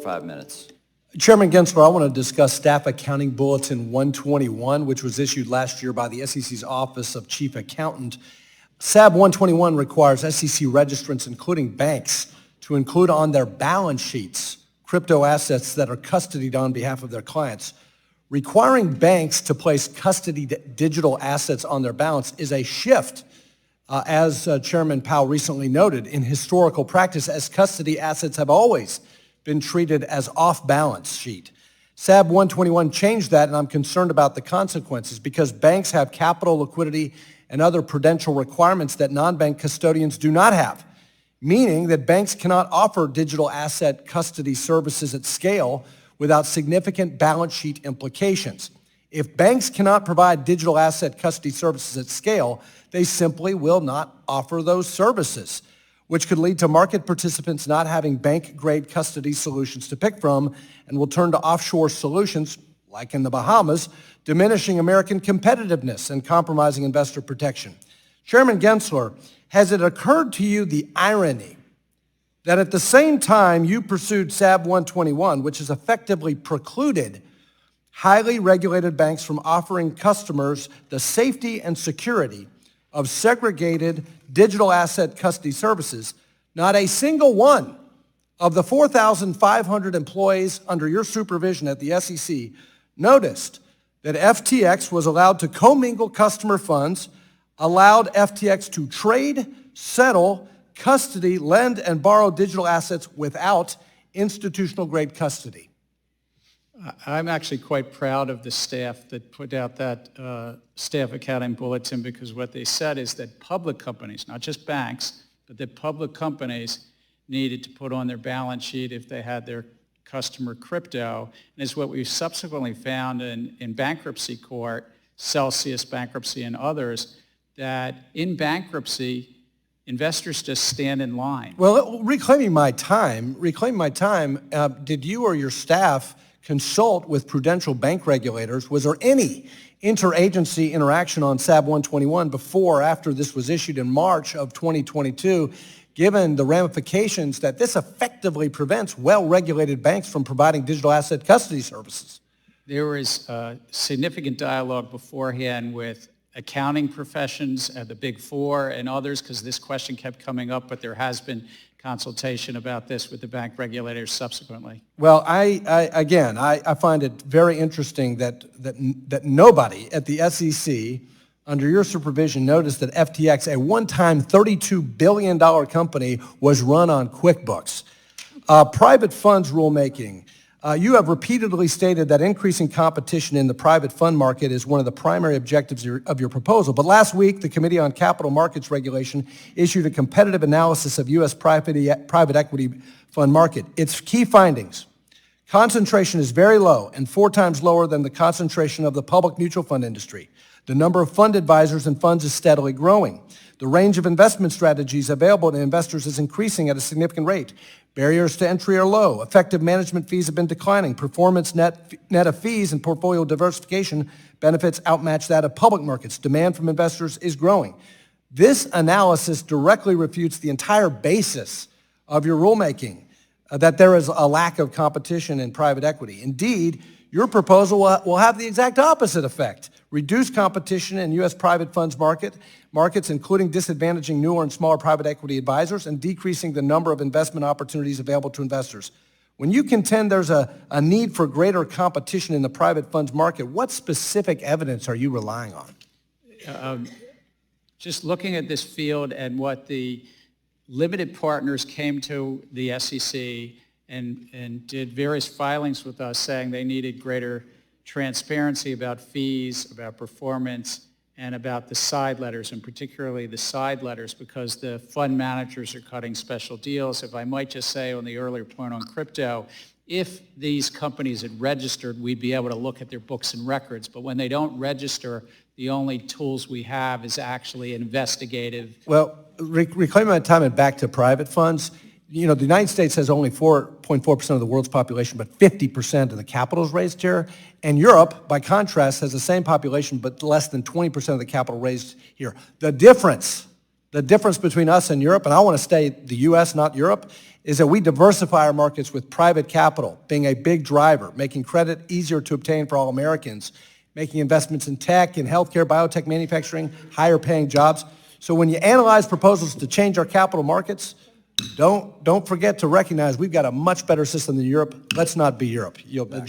5 minutes. Chairman Gensler, I want to discuss Staff Accounting Bulletin 121, which was issued last year by the SEC's Office of Chief Accountant. SAB 121 requires SEC registrants, including banks, to include on their balance sheets crypto assets that are custodied on behalf of their clients. Requiring banks to place custody digital assets on their balance is a shift, as Chairman Powell recently noted, in historical practice, as custody assets have always been treated as off-balance sheet. SAB 121 changed that, and I'm concerned about the consequences because banks have capital, liquidity, and other prudential requirements that non-bank custodians do not have, meaning that banks cannot offer digital asset custody services at scale without significant balance sheet implications. If banks cannot provide digital asset custody services at scale, they simply will not offer those services, which could lead to market participants not having bank-grade custody solutions to pick from and will turn to offshore solutions, like in the Bahamas, diminishing American competitiveness and compromising investor protection. Chairman Gensler, has it occurred to you the irony that at the same time you pursued SAB 121, which has effectively precluded highly regulated banks from offering customers the safety and security of segregated digital asset custody services, not a single one of the 4,500 employees under your supervision at the SEC noticed that FTX was allowed to commingle customer funds, allowed FTX to trade, settle, custody, lend, and borrow digital assets without institutional-grade custody? I'm actually quite proud of the staff that put out that staff accounting bulletin, because what they said is that public companies, not just banks, but that public companies needed to put on their balance sheet if they had their customer crypto. And it's what we subsequently found in bankruptcy court, Celsius bankruptcy and others, that in bankruptcy, investors just stand in line. Well, reclaiming my time, did you or your staff consult with prudential bank regulators? Was there any interagency interaction on SAB 121 before or after this was issued in March of 2022, given the ramifications that this effectively prevents well-regulated banks from providing digital asset custody services? There was significant dialogue beforehand with accounting professions at the Big Four and others, because this question kept coming up, but there has been consultation about this with the bank regulators subsequently. Well, I find it very interesting that nobody at the SEC under your supervision noticed that FTX, a one-time $32 billion company, was run on QuickBooks. Private funds rulemaking. You have repeatedly stated that increasing competition in the private fund market is one of the primary objectives of your proposal. But last week, the Committee on Capital Markets Regulation issued a competitive analysis of U.S. private equity fund market. Its key findings: concentration is very low and 4 times lower than the concentration of the public mutual fund industry. The number of fund advisors and funds is steadily growing. The range of investment strategies available to investors is increasing at a significant rate. Barriers to entry are low. Effective management fees have been declining. Performance net of fees and portfolio diversification benefits outmatch that of public markets. Demand from investors is growing. This analysis directly refutes the entire basis of your rulemaking, that there is a lack of competition in private equity. Indeed, your proposal will have the exact opposite effect: reduce competition in U.S. private funds markets, including disadvantaging newer and smaller private equity advisors and decreasing the number of investment opportunities available to investors. When you contend there's a need for greater competition in the private funds market, what specific evidence are you relying on? Just looking at this field and what the limited partners came to the SEC and did various filings with us saying they needed greater transparency about fees, about performance, and about the side letters, and particularly the side letters, because the fund managers are cutting special deals. If I might just say on the earlier point on crypto, if these companies had registered, we'd be able to look at their books and records. But when they don't register, the only tools we have is actually investigative. Well, reclaiming my time and back to private funds, you know, the United States has only 4.4% of the world's population, but 50% of the capital is raised here. And Europe, by contrast, has the same population, but less than 20% of the capital raised here. The difference The difference between us and Europe, and I want to stay the U.S., not Europe, is that we diversify our markets with private capital being a big driver, making credit easier to obtain for all Americans, making investments in tech, in healthcare, biotech, manufacturing, higher paying jobs. So when you analyze proposals to change our capital markets, don't forget to recognize we've got a much better system than Europe. Let's not be Europe. Yield back.